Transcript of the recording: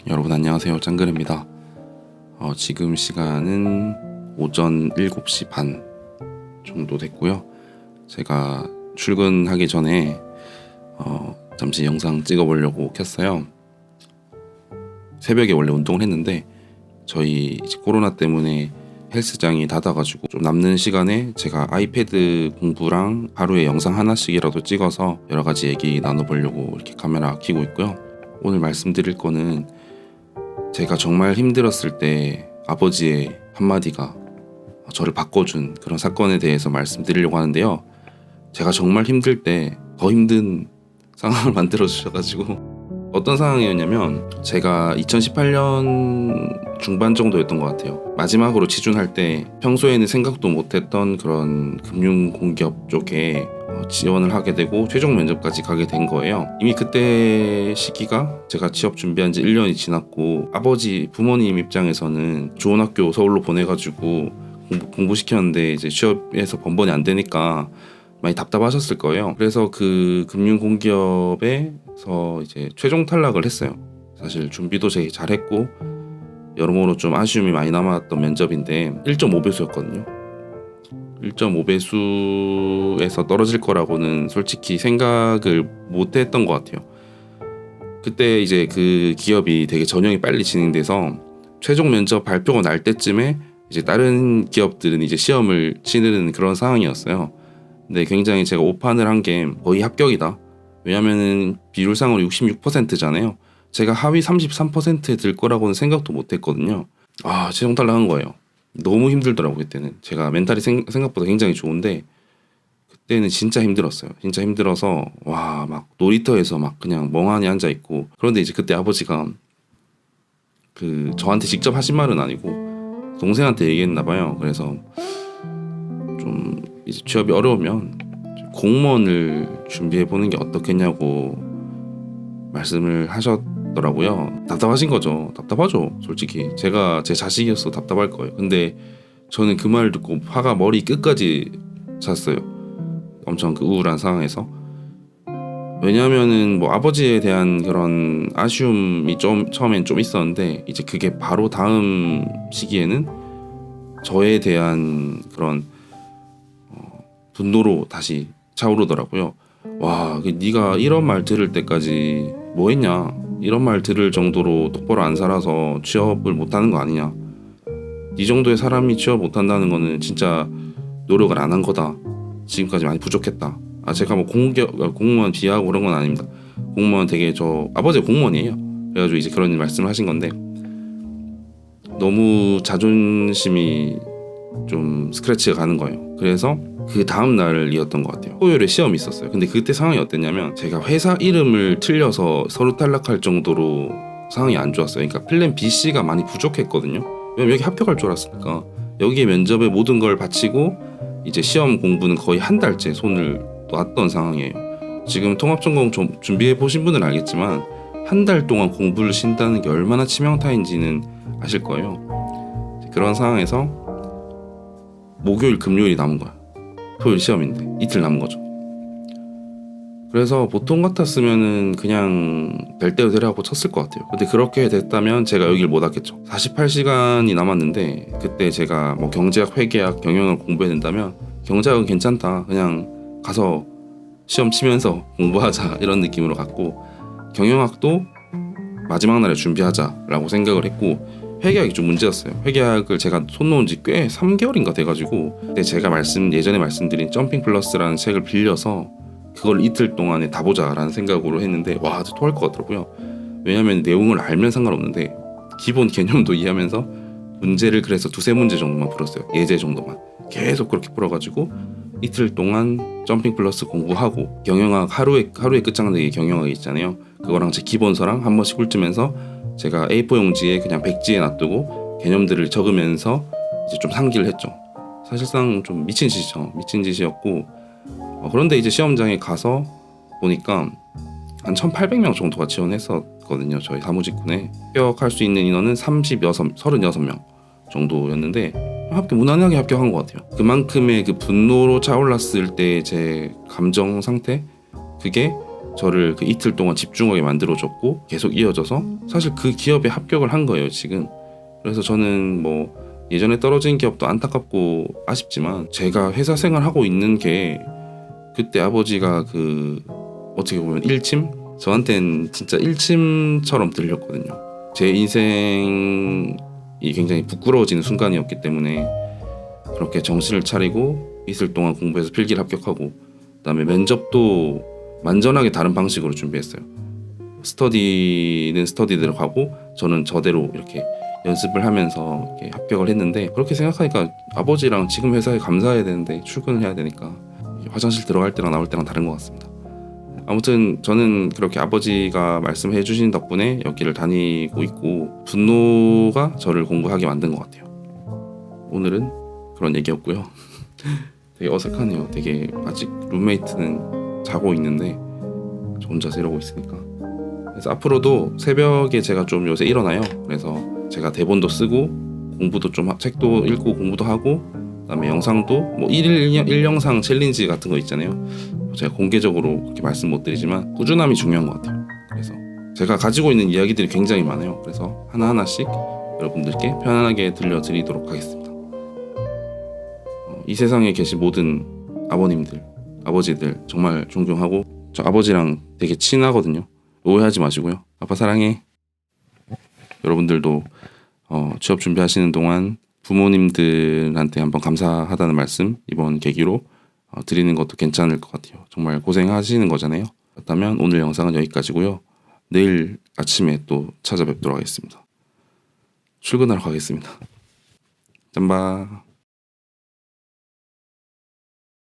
여러분 안녕하세요. 짱그레입니다. 지금 시간은 오전 7시 반 정도 됐고요. 제가 출근하기 전에 잠시 영상 찍어보려고 켰어요. 새벽에 원래 운동을 했는데 저희 이제 코로나 때문에 헬스장이 닫아가지고 좀 남는 시간에 제가 아이패드 공부랑 하루에 영상 하나씩이라도 찍어서 여러 가지 얘기 나눠보려고 이렇게 카메라 켜고 있고요. 오늘 말씀드릴 거는 제가 정말 힘들었을 때 아버지의 한마디가 저를 바꿔준 그런 사건에 대해서 말씀드리려고 하는데요. 제가 정말 힘들 때 더 힘든 상황을 만들어 주셔가지고 어떤 상황이었냐면 제가 2018년 중반 정도였던 것 같아요. 마지막으로 취준할 때 평소에는 생각도 못했던 그런 금융공기업 쪽에 지원을 하게 되고 최종 면접까지 가게 된 거예요. 이미 그때 시기가 제가 취업 준비한 지 1년이 지났고 아버지 부모님 입장에서는 좋은 학교 서울로 보내가지고 공부시켰는데 이제 취업에서 번번이 안 되니까 많이 답답하셨을 거예요. 그래서 그 금융공기업에서 이제 최종 탈락을 했어요. 사실 준비도 되게 잘했고 여러모로 좀 아쉬움이 많이 남았던 면접인데 1.5배수였거든요. 1.5배수에서 떨어질 거라고는 솔직히 생각을 못 했던 것 같아요. 그때 이제 그 기업이 되게 전형이 빨리 진행돼서 최종 면접 발표가 날 때쯤에 이제 다른 기업들은 이제 시험을 치르는 그런 상황이었어요. 근데 굉장히 제가 오판을 한 게 거의 합격이다. 왜냐면은 비율상으로 66%잖아요. 제가 하위 33%에 들 거라고는 생각도 못 했거든요. 최종 탈락한 거예요. 너무 힘들더라고요. 그때는 제가 멘탈이 생각보다 굉장히 좋은데 그때는 진짜 힘들었어요. 진짜 힘들어서 막 놀이터에서 막 그냥 멍하니 앉아 있고. 그런데 이제 그때 아버지가 저한테 직접 하신 말은 아니고 동생한테 얘기했나 봐요. 그래서 좀 이제 취업이 어려우면 공무원을 준비해 보는 게 어떻겠냐고 말씀을 하셨더라고요. 답답하신 거죠. 답답하죠. 솔직히 제가 제 자식이었어 답답할 거예요. 근데 저는 그 말을 듣고 화가 머리 끝까지 찼어요. 엄청 우울한 상황에서. 왜냐하면은 뭐 아버지에 대한 그런 아쉬움이 처음엔 좀 있었는데 이제 그게 바로 다음 시기에는 저에 대한 그런 분노로 다시 차오르더라고요. 네가 이런 말 들을 때까지 뭐 했냐? 이런 말 들을 정도로 똑바로 안 살아서 취업을 못하는 거 아니냐? 이 정도의 사람이 취업 못한다는 거는 진짜 노력을 안 한 거다. 지금까지 많이 부족했다. 제가 뭐 공무원 비하하고 그런 건 아닙니다. 공무원 되게 아버지가 공무원이에요. 그래가지고 이제 그런 말씀을 하신 건데 너무 자존심이 좀 스크래치가 가는 거예요. 그래서 그 다음 날이었던 것 같아요. 토요일에 시험이 있었어요. 근데 그때 상황이 어땠냐면 제가 회사 이름을 틀려서 서류 탈락할 정도로 상황이 안 좋았어요. 그러니까 플랜 BC가 많이 부족했거든요. 왜냐면 여기 합격할 줄 알았으니까. 여기에 면접에 모든 걸 바치고 이제 시험 공부는 거의 한 달째 손을 놨던 상황이에요. 지금 통합전공 준비해 보신 분은 알겠지만 한 달 동안 공부를 쉰다는 게 얼마나 치명타인지는 아실 거예요. 그런 상황에서 목요일 금요일이 남은 거야. 토요일 시험인데 이틀 남은 거죠. 그래서 보통 같았으면은 그냥 될 대로 되라고 쳤을 것 같아요. 근데 그렇게 됐다면 제가 여기를 못 왔겠죠. 48시간이 남았는데 그때 제가 뭐 경제학, 회계학, 경영을 공부해야 된다면 경제학은 괜찮다. 그냥 가서 시험 치면서 공부하자 이런 느낌으로 갔고 경영학도 마지막 날에 준비하자라고 생각을 했고 회계학이 좀 문제였어요. 회계학을 제가 손 놓은 지 꽤 3개월인가 돼가지고 그때 제가 예전에 말씀드린 점핑 플러스라는 책을 빌려서 그걸 이틀 동안에 다 보자라는 생각으로 했는데 토할 것 같더라고요. 왜냐하면 내용을 알면 상관없는데 기본 개념도 이해하면서 문제를 그래서 2-3문제 정도만 풀었어요. 예제 정도만 계속 그렇게 풀어가지고 이틀 동안 점핑 플러스 공부하고 경영학 하루에 끝장내기 경영학이 있잖아요. 그거랑 제 기본서랑 한 번씩 훑으면서 제가 A4 용지에 그냥 백지에 놔두고 개념들을 적으면서 이제 좀 상기를 했죠. 사실상 좀 미친 짓이었고 그런데 이제 시험장에 가서 보니까 한 1,800명 정도가 지원했었거든요. 저희 사무직군에 합격할 수 있는 인원은 36명 정도였는데 무난하게 합격한 것 같아요. 그만큼의 그 분노로 차올랐을 때 제 감정 상태 그게 저를 그 이틀 동안 집중하게 만들어줬고 계속 이어져서 사실 그 기업에 합격을 한 거예요 지금. 그래서 저는 뭐 예전에 떨어진 기업도 안타깝고 아쉽지만 제가 회사 생활하고 있는 게 그때 아버지가 그 어떻게 보면 일침? 저한텐 진짜 일침처럼 들렸거든요. 제 인생이 굉장히 부끄러워지는 순간이었기 때문에 그렇게 정신을 차리고 이틀 동안 공부해서 필기를 합격하고 그다음에 면접도 완전하게 다른 방식으로 준비했어요. 스터디는 스터디대로 가고 저는 저대로 이렇게 연습을 하면서 이렇게 합격을 했는데 그렇게 생각하니까 아버지랑 지금 회사에 감사해야 되는데 출근을 해야 되니까 화장실 들어갈 때랑 나올 때랑 다른 것 같습니다. 아무튼 저는 그렇게 아버지가 말씀해 주신 덕분에 여기를 다니고 있고 분노가 저를 공부하게 만든 것 같아요. 오늘은 그런 얘기였고요. 되게 어색하네요. 되게 아직 룸메이트는 자고 있는데 저 혼자서 이러고 있으니까. 그래서 앞으로도 새벽에 제가 좀 요새 일어나요. 그래서 제가 대본도 쓰고 공부도 좀 책도 읽고 공부도 하고 그다음에 영상도 뭐 1일 1영상 챌린지 같은 거 있잖아요. 제가 공개적으로 그렇게 말씀 못 드리지만 꾸준함이 중요한 것 같아요. 그래서 제가 가지고 있는 이야기들이 굉장히 많아요. 그래서 하나하나씩 여러분들께 편안하게 들려드리도록 하겠습니다. 이 세상에 계신 모든 아버님들, 아버지들 정말 존경하고 저 아버지랑 되게 친하거든요. 오해하지 마시고요. 아빠 사랑해. 여러분들도 취업 준비하시는 동안 부모님들한테 한번 감사하다는 말씀 이번 계기로 드리는 것도 괜찮을 것 같아요. 정말 고생하시는 거잖아요. 그렇다면 오늘 영상은 여기까지고요. 내일 아침에 또 찾아뵙도록 하겠습니다. 출근하러 가겠습니다. 짬바.